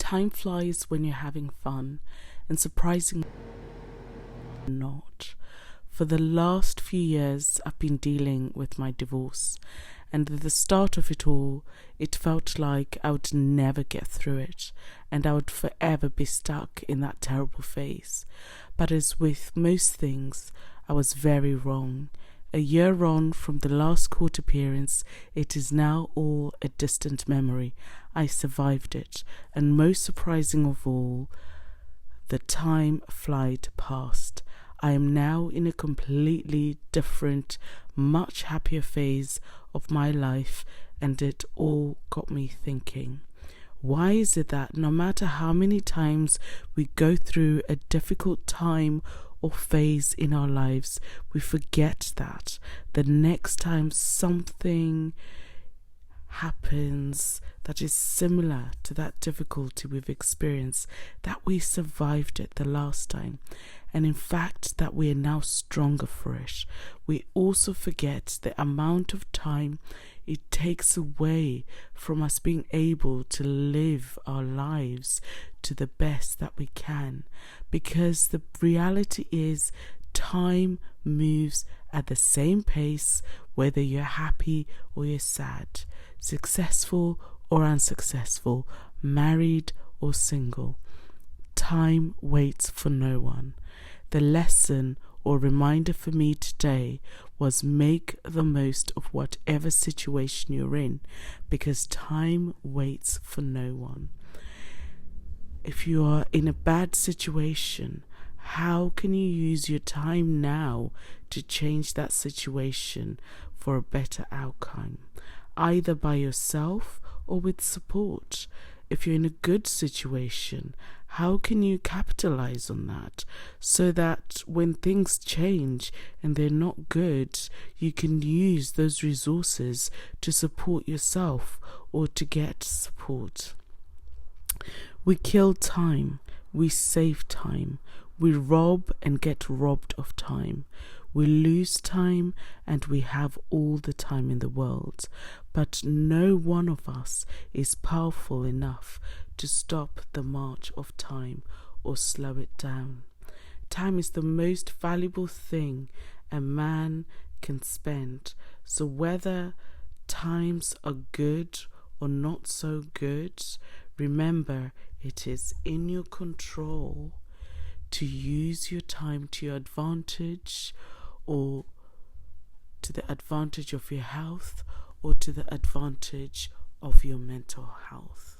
time flies when you're having fun, and surprisingly not. For the last few years, I've been dealing with my divorce, and at the start of it all, it felt like I would never get through it, and I would forever be stuck in that terrible phase. But as with most things, I was very wrong. A year on from the last court appearance, it is now all a distant memory. I survived it, and most surprising of all, the time flight past. I am now in a completely different, much happier phase of my life, and it all got me thinking. Why is it that no matter how many times we go through a difficult time or phase in our lives, we forget that the next time something happens that is similar to that difficulty we've experienced, that we survived it the last time, and in fact that we are now stronger for it. We also forget the amount of time it takes away from us being able to live our lives to the best that we can, because the reality is time moves at the same pace whether you're happy or you're sad, successful or unsuccessful, married or single. Time waits for no one. The lesson or reminder for me today was make the most of whatever situation you're in, because time waits for no one. If you are in a bad situation, how can you use your time now to change that situation for a better outcome, either by yourself or with support? If you're in a good situation, how can you capitalize on that so that when things change and they're not good, you can use those resources to support yourself or to get support? We kill time, we save time, we rob and get robbed of time. We lose time and we have all the time in the world, but no one of us is powerful enough to stop the march of time or slow it down. Time is the most valuable thing a man can spend, so whether times are good or not so good, remember it is in your control to use your time to your advantage, or to the advantage of your health, or to the advantage of your mental health.